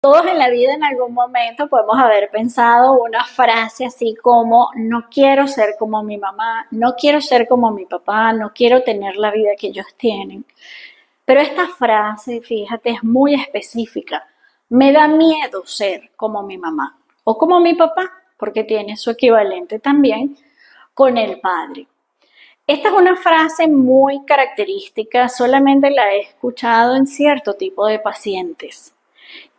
Todos en la vida en algún momento podemos haber pensado una frase así como no quiero ser como mi mamá, no quiero ser como mi papá, no quiero tener la vida que ellos tienen. Pero esta frase, fíjate, es muy específica. Me da miedo ser como mi mamá o como mi papá, porque tiene su equivalente también con el padre. Esta es una frase muy característica, solamente la he escuchado en cierto tipo de pacientes.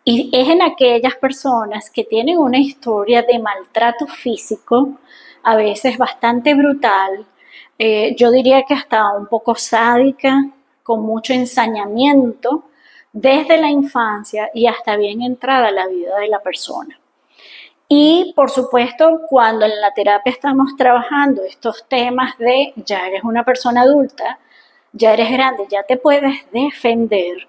Y es en aquellas personas que tienen una historia de maltrato físico, a veces bastante brutal, yo diría que hasta un poco sádica, con mucho ensañamiento, desde la infancia y hasta bien entrada la vida de la persona. Y por supuesto, cuando en la terapia estamos trabajando estos temas de ya eres una persona adulta, ya eres grande, ya te puedes defender,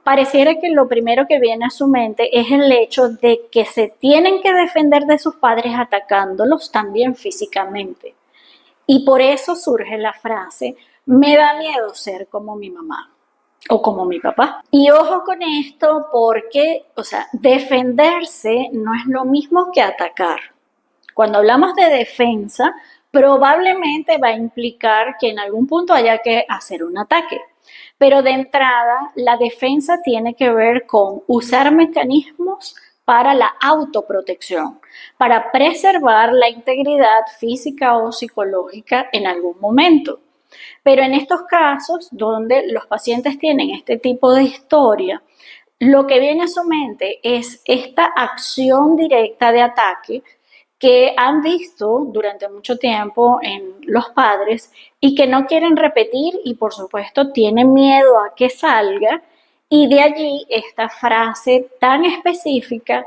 pareciera que lo primero que viene a su mente es el hecho de que se tienen que defender de sus padres atacándolos también físicamente. Y por eso surge la frase, me da miedo ser como mi mamá o como mi papá. Y ojo con esto porque, o sea, defenderse no es lo mismo que atacar. Cuando hablamos de defensa, probablemente va a implicar que en algún punto haya que hacer un ataque. Pero de entrada, la defensa tiene que ver con usar mecanismos para la autoprotección, para preservar la integridad física o psicológica en algún momento. Pero en estos casos donde los pacientes tienen este tipo de historia, lo que viene a su mente es esta acción directa de ataque que han visto durante mucho tiempo en los padres y que no quieren repetir y por supuesto tienen miedo a que salga, y de allí esta frase tan específica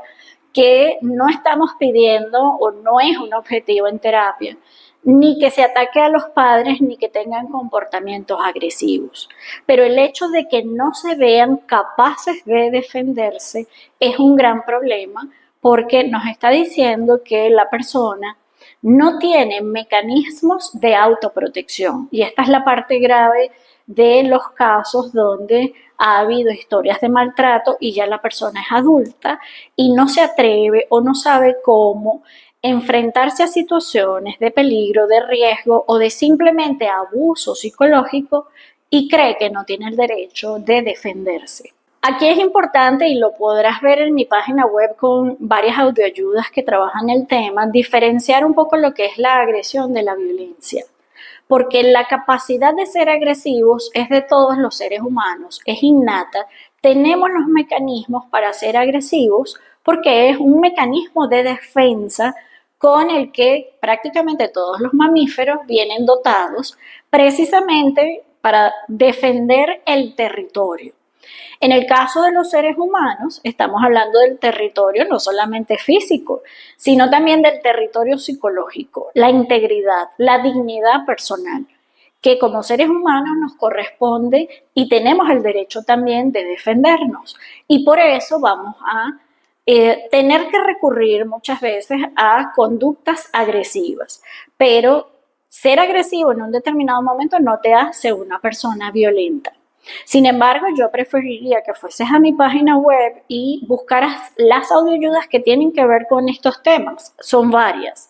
que no estamos pidiendo o no es un objetivo en terapia, ni que se ataque a los padres ni que tengan comportamientos agresivos. Pero el hecho de que no se vean capaces de defenderse es un gran problema porque nos está diciendo que la persona no tiene mecanismos de autoprotección. Y esta es la parte grave de los casos donde ha habido historias de maltrato y ya la persona es adulta y no se atreve o no sabe cómo enfrentarse a situaciones de peligro, de riesgo o de simplemente abuso psicológico y cree que no tiene el derecho de defenderse. Aquí es importante, y lo podrás ver en mi página web con varias audioayudas que trabajan el tema, diferenciar un poco lo que es la agresión de la violencia. Porque la capacidad de ser agresivos es de todos los seres humanos, es innata. Tenemos los mecanismos para ser agresivos porque es un mecanismo de defensa con el que prácticamente todos los mamíferos vienen dotados precisamente para defender el territorio. En el caso de los seres humanos, estamos hablando del territorio no solamente físico, sino también del territorio psicológico, la integridad, la dignidad personal, que como seres humanos nos corresponde y tenemos el derecho también de defendernos. Y por eso vamos a tener que recurrir muchas veces a conductas agresivas, pero ser agresivo en un determinado momento no te hace una persona violenta. Sin embargo, yo preferiría que fueses a mi página web y buscaras las audioayudas que tienen que ver con estos temas. Son varias,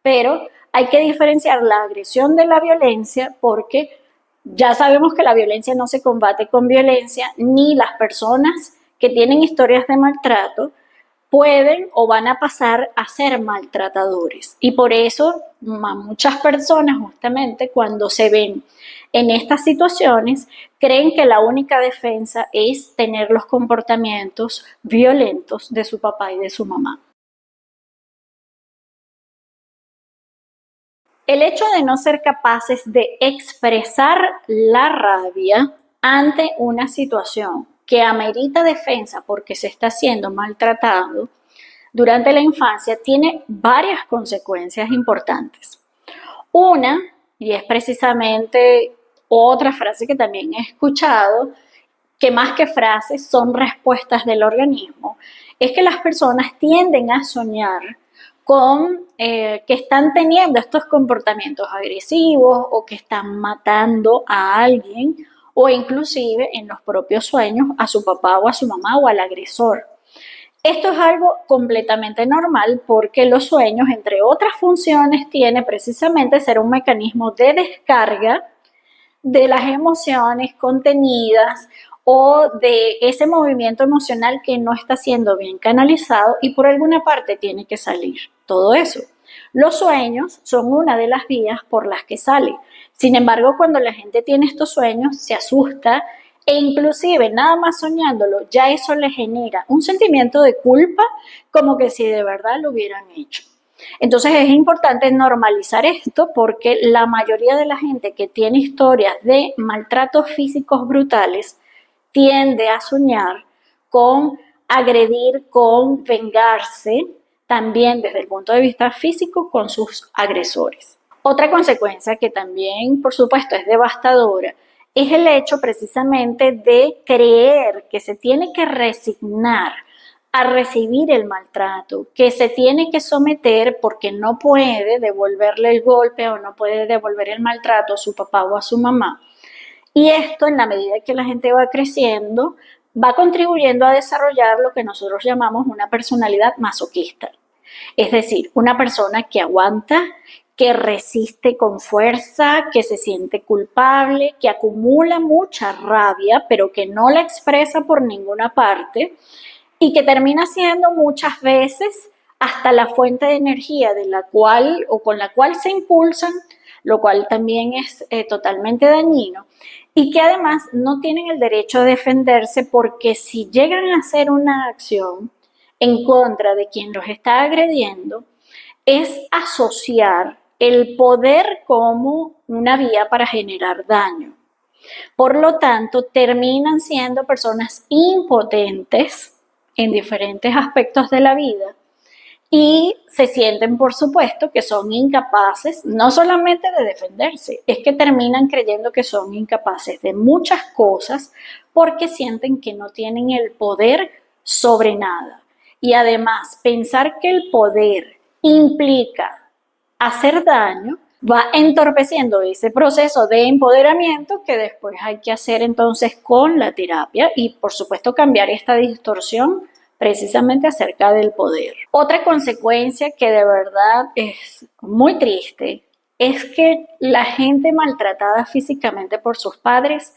pero hay que diferenciar la agresión de la violencia porque ya sabemos que la violencia no se combate con violencia, ni las personas que tienen historias de maltrato pueden o van a pasar a ser maltratadores. Y por eso muchas personas justamente cuando se ven en estas situaciones creen que la única defensa es tener los comportamientos violentos de su papá y de su mamá. El hecho de no ser capaces de expresar la rabia ante una situación que amerita defensa porque se está siendo maltratado durante la infancia tiene varias consecuencias importantes. Una, y es precisamente otra frase que también he escuchado, que más que frases son respuestas del organismo, es que las personas tienden a soñar con que están teniendo estos comportamientos agresivos o que están matando a alguien o inclusive en los propios sueños a su papá o a su mamá o al agresor. Esto es algo completamente normal porque los sueños, entre otras funciones, tiene precisamente ser un mecanismo de descarga de las emociones contenidas o de ese movimiento emocional que no está siendo bien canalizado y por alguna parte tiene que salir todo eso. Los sueños son una de las vías por las que sale. Sin embargo, cuando la gente tiene estos sueños, se asusta e inclusive nada más soñándolo, ya eso le genera un sentimiento de culpa como que si de verdad lo hubieran hecho. Entonces es importante normalizar esto porque la mayoría de la gente que tiene historias de maltratos físicos brutales tiende a soñar con agredir, con vengarse, también desde el punto de vista físico con sus agresores. Otra consecuencia que también, por supuesto, es devastadora es el hecho precisamente de creer que se tiene que resignar a recibir el maltrato, que se tiene que someter porque no puede devolverle el golpe o no puede devolver el maltrato a su papá o a su mamá. Y esto, en la medida que la gente va creciendo, va contribuyendo a desarrollar lo que nosotros llamamos una personalidad masoquista. Es decir, una persona que aguanta, que resiste con fuerza, que se siente culpable, que acumula mucha rabia, pero que no la expresa por ninguna parte y que termina siendo muchas veces hasta la fuente de energía de la cual o con la cual se impulsan, lo cual también es totalmente dañino, y que además no tienen el derecho a defenderse porque si llegan a hacer una acción en contra de quien los está agrediendo, es asociar el poder como una vía para generar daño. Por lo tanto, terminan siendo personas impotentes en diferentes aspectos de la vida y se sienten, por supuesto, que son incapaces no solamente de defenderse, es que terminan creyendo que son incapaces de muchas cosas porque sienten que no tienen el poder sobre nada. Y además, pensar que el poder implica hacer daño va entorpeciendo ese proceso de empoderamiento que después hay que hacer entonces con la terapia y por supuesto cambiar esta distorsión precisamente acerca del poder. Otra consecuencia que de verdad es muy triste es que la gente maltratada físicamente por sus padres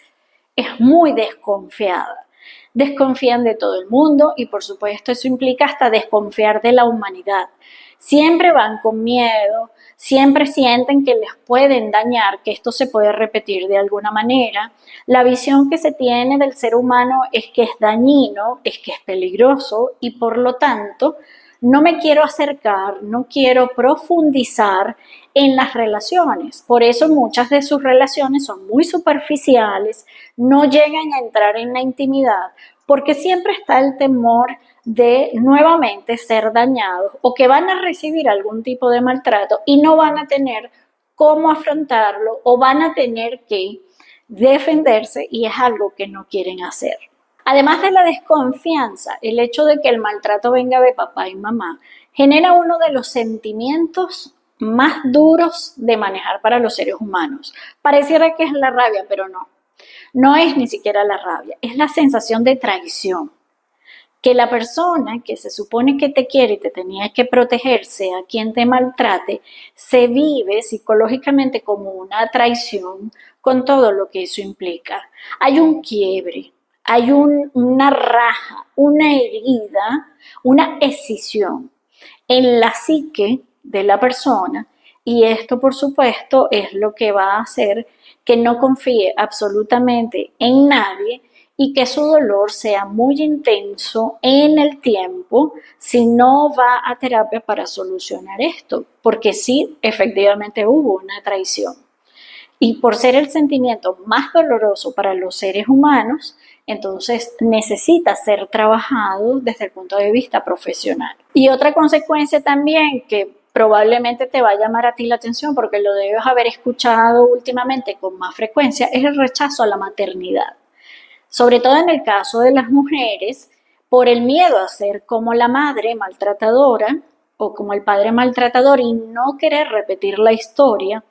es muy desconfiada. Desconfían de todo el mundo y por supuesto eso implica hasta desconfiar de la humanidad. Siempre van con miedo, siempre sienten que les pueden dañar, que esto se puede repetir de alguna manera. La visión que se tiene del ser humano es que es dañino, es que es peligroso y por lo tanto no me quiero acercar, no quiero profundizar en las relaciones. Por eso muchas de sus relaciones son muy superficiales, no llegan a entrar en la intimidad, porque siempre está el temor de nuevamente ser dañados o que van a recibir algún tipo de maltrato y no van a tener cómo afrontarlo o van a tener que defenderse y es algo que no quieren hacer. Además de la desconfianza, el hecho de que el maltrato venga de papá y mamá genera uno de los sentimientos más duros de manejar para los seres humanos. Pareciera que es la rabia, pero no. No es ni siquiera la rabia, es la sensación de traición. Que la persona que se supone que te quiere y te tenía que protegerse a quien te maltrate, se vive psicológicamente como una traición con todo lo que eso implica. Hay un quiebre, hay una raja, una herida, una escisión en la psique de la persona y esto por supuesto es lo que va a hacer que no confíe absolutamente en nadie y que su dolor sea muy intenso en el tiempo si no va a terapia para solucionar esto, porque sí, efectivamente hubo una traición. Y por ser el sentimiento más doloroso para los seres humanos, entonces necesita ser trabajado desde el punto de vista profesional. Y otra consecuencia también que probablemente te va a llamar a ti la atención porque lo debes haber escuchado últimamente con más frecuencia, es el rechazo a la maternidad. Sobre todo en el caso de las mujeres, por el miedo a ser como la madre maltratadora o como el padre maltratador y no querer repetir la historia,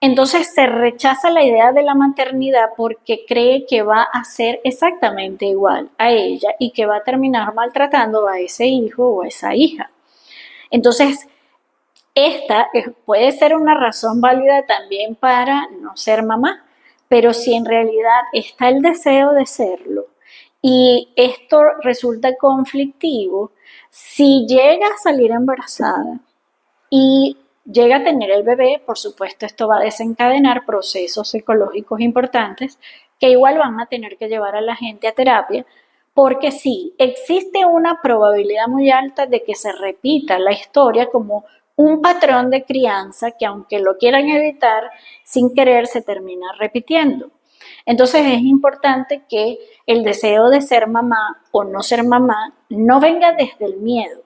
Entonces se rechaza la idea de la maternidad porque cree que va a ser exactamente igual a ella y que va a terminar maltratando a ese hijo o a esa hija. Entonces, esta puede ser una razón válida también para no ser mamá, pero si en realidad está el deseo de serlo y esto resulta conflictivo, si llega a salir embarazada y llega a tener el bebé, por supuesto esto va a desencadenar procesos psicológicos importantes que igual van a tener que llevar a la gente a terapia, porque sí, existe una probabilidad muy alta de que se repita la historia como un patrón de crianza que aunque lo quieran evitar, sin querer se termina repitiendo. Entonces es importante que el deseo de ser mamá o no ser mamá no venga desde el miedo,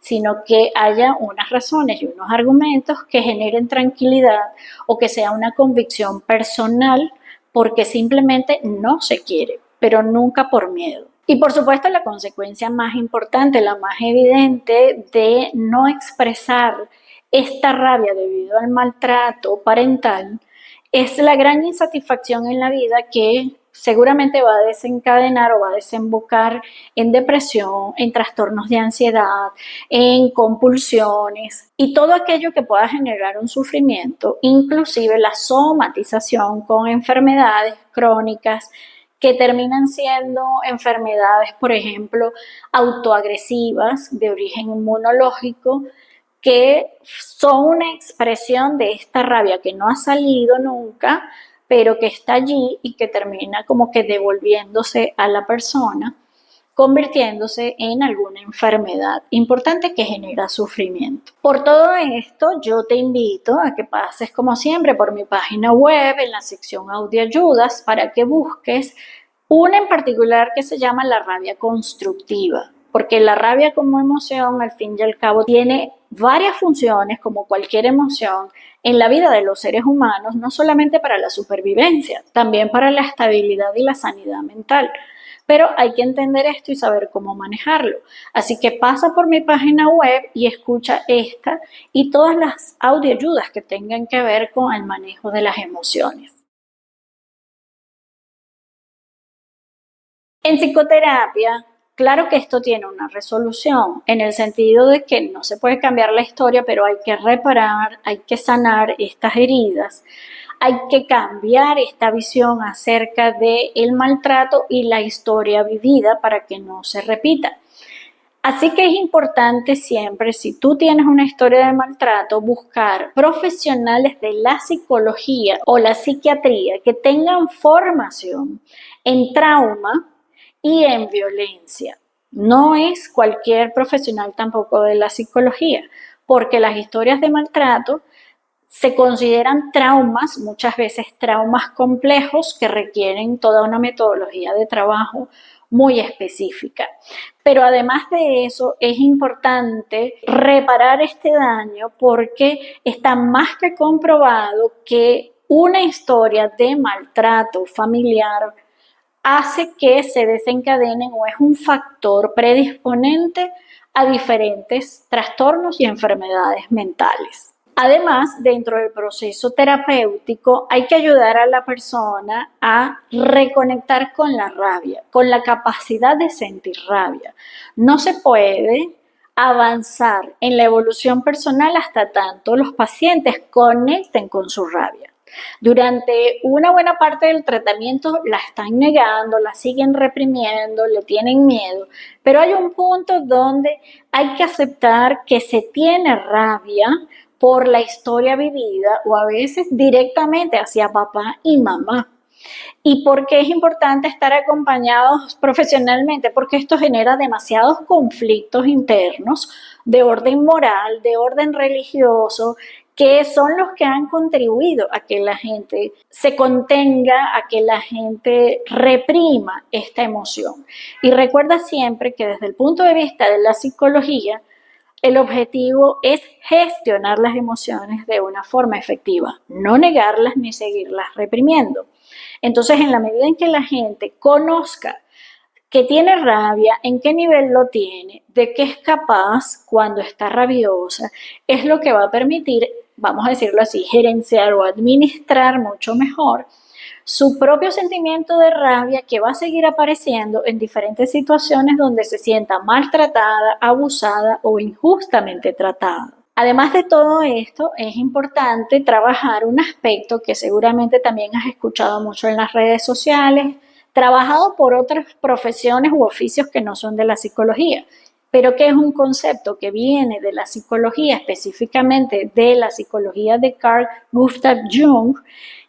sino que haya unas razones y unos argumentos que generen tranquilidad o que sea una convicción personal porque simplemente no se quiere, pero nunca por miedo. Y por supuesto la consecuencia más importante, la más evidente de no expresar esta rabia debido al maltrato parental es la gran insatisfacción en la vida que seguramente va a desencadenar o va a desembocar en depresión, en trastornos de ansiedad, en compulsiones y todo aquello que pueda generar un sufrimiento, inclusive la somatización con enfermedades crónicas que terminan siendo enfermedades, por ejemplo, autoagresivas de origen inmunológico, que son una expresión de esta rabia que no ha salido nunca, pero que está allí y que termina como que devolviéndose a la persona, convirtiéndose en alguna enfermedad importante que genera sufrimiento. Por todo esto, yo te invito a que pases como siempre por mi página web en la sección audio ayudas para que busques una en particular que se llama la rabia constructiva, porque la rabia como emoción al fin y al cabo tiene varias funciones como cualquier emoción en la vida de los seres humanos, no solamente para la supervivencia, también para la estabilidad y la sanidad mental. Pero hay que entender esto y saber cómo manejarlo. Así que pasa por mi página web y escucha esta y todas las audioayudas que tengan que ver con el manejo de las emociones. En psicoterapia, claro que esto tiene una resolución, en el sentido de que no se puede cambiar la historia, pero hay que reparar, hay que sanar estas heridas, hay que cambiar esta visión acerca del maltrato y la historia vivida para que no se repita. Así que es importante siempre, si tú tienes una historia de maltrato, buscar profesionales de la psicología o la psiquiatría que tengan formación en trauma y en violencia. No es cualquier profesional tampoco de la psicología, porque las historias de maltrato se consideran traumas, muchas veces traumas complejos que requieren toda una metodología de trabajo muy específica. Pero además de eso, es importante reparar este daño porque está más que comprobado que una historia de maltrato familiar hace que se desencadenen o es un factor predisponente a diferentes trastornos y enfermedades mentales. Además, dentro del proceso terapéutico hay que ayudar a la persona a reconectar con la rabia, con la capacidad de sentir rabia. No se puede avanzar en la evolución personal hasta tanto los pacientes conecten con su rabia. Durante una buena parte del tratamiento la están negando, la siguen reprimiendo, le tienen miedo, pero hay un punto donde hay que aceptar que se tiene rabia por la historia vivida o a veces directamente hacia papá y mamá. ¿Y por qué es importante estar acompañados profesionalmente? Porque esto genera demasiados conflictos internos de orden moral, de orden religioso, que son los que han contribuido a que la gente se contenga, a que la gente reprima esta emoción. Y recuerda siempre que desde el punto de vista de la psicología, el objetivo es gestionar las emociones de una forma efectiva, no negarlas ni seguirlas reprimiendo. Entonces, en la medida en que la gente conozca que tiene rabia, en qué nivel lo tiene, de qué es capaz cuando está rabiosa, es lo que va a permitir vamos a decirlo así, gerenciar o administrar mucho mejor su propio sentimiento de rabia que va a seguir apareciendo en diferentes situaciones donde se sienta maltratada, abusada o injustamente tratada. Además de todo esto, es importante trabajar un aspecto que seguramente también has escuchado mucho en las redes sociales, trabajado por otras profesiones u oficios que no son de la psicología, pero que es un concepto que viene de la psicología, específicamente de la psicología de Carl Gustav Jung,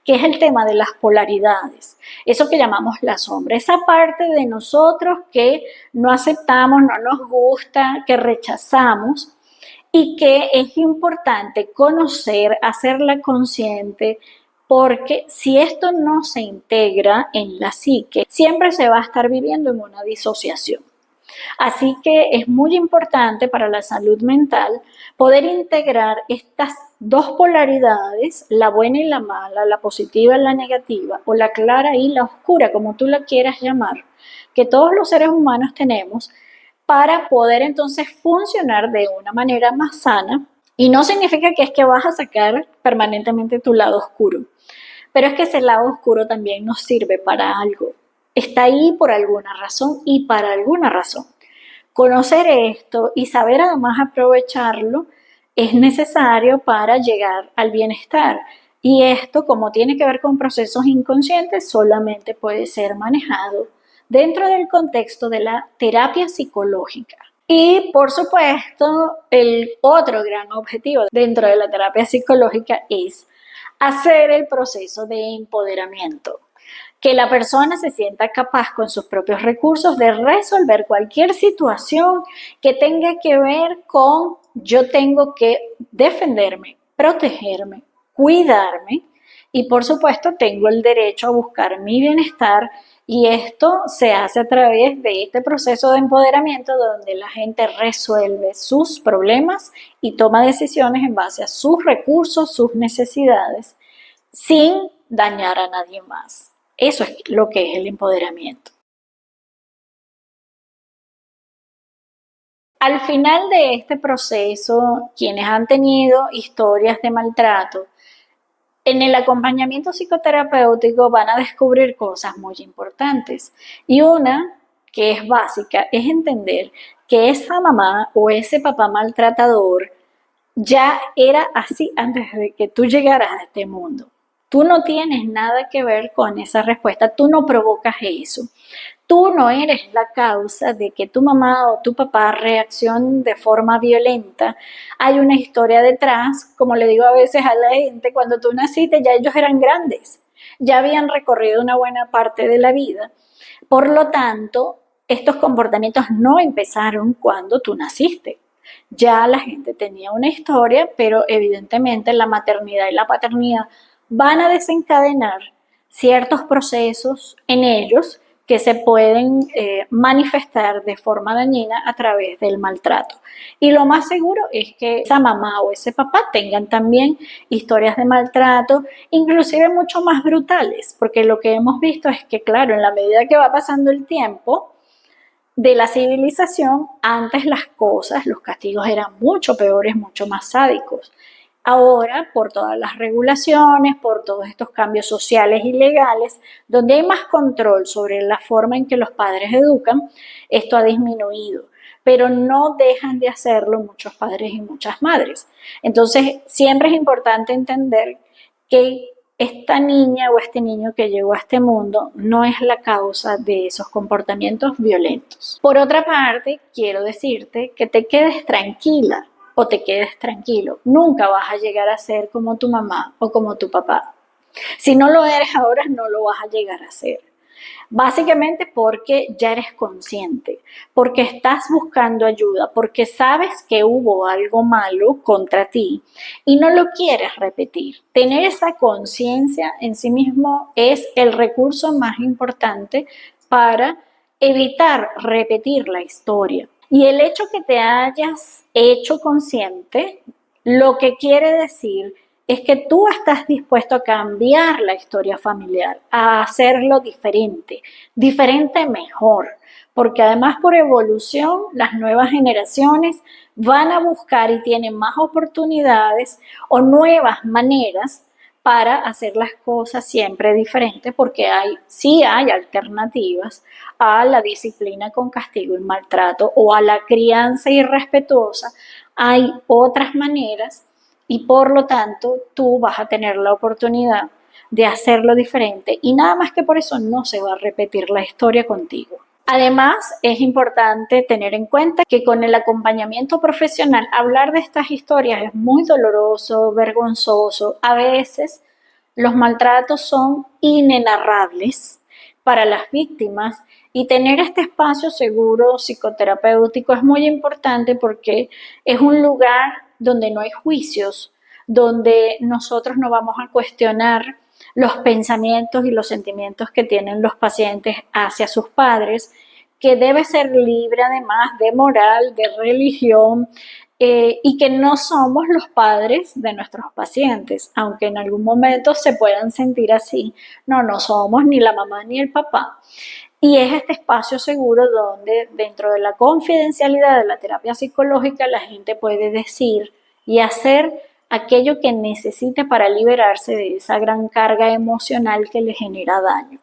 que es el tema de las polaridades, eso que llamamos la sombra, esa parte de nosotros que no aceptamos, no nos gusta, que rechazamos y que es importante conocer, hacerla consciente, porque si esto no se integra en la psique, siempre se va a estar viviendo en una disociación. Así que es muy importante para la salud mental poder integrar estas dos polaridades, la buena y la mala, la positiva y la negativa, o la clara y la oscura, como tú la quieras llamar, que todos los seres humanos tenemos, para poder entonces funcionar de una manera más sana. Y no significa que es que vas a sacar permanentemente tu lado oscuro, pero es que ese lado oscuro también nos sirve para algo. Está ahí por alguna razón y para alguna razón. Conocer esto y saber además aprovecharlo es necesario para llegar al bienestar. Y esto, como tiene que ver con procesos inconscientes, solamente puede ser manejado dentro del contexto de la terapia psicológica. Y por supuesto, el otro gran objetivo dentro de la terapia psicológica es hacer el proceso de empoderamiento, que la persona se sienta capaz con sus propios recursos de resolver cualquier situación que tenga que ver con yo tengo que defenderme, protegerme, cuidarme y por supuesto tengo el derecho a buscar mi bienestar y esto se hace a través de este proceso de empoderamiento donde la gente resuelve sus problemas y toma decisiones en base a sus recursos, sus necesidades, sin dañar a nadie más. Eso es lo que es el empoderamiento. Al final de este proceso, quienes han tenido historias de maltrato, en el acompañamiento psicoterapéutico van a descubrir cosas muy importantes. Y una que es básica es entender que esa mamá o ese papá maltratador ya era así antes de que tú llegaras a este mundo. Tú no tienes nada que ver con esa respuesta, tú no provocas eso. Tú no eres la causa de que tu mamá o tu papá reaccionen de forma violenta. Hay una historia detrás, como le digo a veces a la gente, cuando tú naciste ya ellos eran grandes, ya habían recorrido una buena parte de la vida. Por lo tanto, estos comportamientos no empezaron cuando tú naciste. Ya la gente tenía una historia, pero evidentemente la maternidad y la paternidad van a desencadenar ciertos procesos en ellos que se pueden manifestar de forma dañina a través del maltrato. Y lo más seguro es que esa mamá o ese papá tengan también historias de maltrato, inclusive mucho más brutales, porque lo que hemos visto es que, claro, en la medida que va pasando el tiempo de la civilización, antes las cosas, los castigos eran mucho peores, mucho más sádicos. Ahora, por todas las regulaciones, por todos estos cambios sociales y legales, donde hay más control sobre la forma en que los padres educan, esto ha disminuido, pero no dejan de hacerlo muchos padres y muchas madres. Entonces, siempre es importante entender que esta niña o este niño que llegó a este mundo no es la causa de esos comportamientos violentos. Por otra parte, quiero decirte que te quedes tranquila o te quedes tranquilo. Nunca vas a llegar a ser como tu mamá o como tu papá. Si no lo eres ahora, no lo vas a llegar a ser. Básicamente porque ya eres consciente, porque estás buscando ayuda, porque sabes que hubo algo malo contra ti y no lo quieres repetir. Tener esa conciencia en sí mismo es el recurso más importante para evitar repetir la historia. Y el hecho que te hayas hecho consciente, lo que quiere decir es que tú estás dispuesto a cambiar la historia familiar, a hacerlo diferente, diferente mejor, porque además por evolución las nuevas generaciones van a buscar y tienen más oportunidades o nuevas maneras para hacer las cosas siempre diferentes, porque sí hay alternativas a la disciplina con castigo y maltrato o a la crianza irrespetuosa. Hay otras maneras y por lo tanto tú vas a tener la oportunidad de hacerlo diferente y nada más que por eso no se va a repetir la historia contigo. Además, es importante tener en cuenta que con el acompañamiento profesional, hablar de estas historias es muy doloroso, vergonzoso. A veces los maltratos son inenarrables para las víctimas y tener este espacio seguro psicoterapéutico es muy importante porque es un lugar donde no hay juicios, donde nosotros no vamos a cuestionar los pensamientos y los sentimientos que tienen los pacientes hacia sus padres, que debe ser libre además de moral, de religión, y que no somos los padres de nuestros pacientes, aunque en algún momento se puedan sentir así. No somos ni la mamá ni el papá. Y es este espacio seguro donde dentro de la confidencialidad de la terapia psicológica la gente puede decir y hacer aquello que necesite para liberarse de esa gran carga emocional que le genera daño.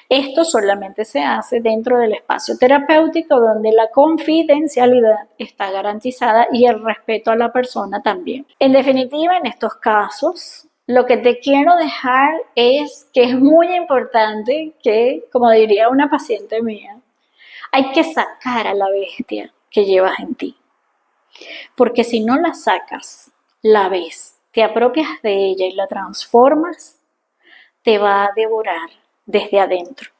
Esto solamente se hace dentro del espacio terapéutico donde la confidencialidad está garantizada y el respeto a la persona también. En definitiva, en estos casos, lo que te quiero dejar es que es muy importante que, como diría una paciente mía, hay que sacar a la bestia que llevas en ti. Porque si no la sacas, la ves, te apropias de ella y la transformas, te va a devorar desde adentro.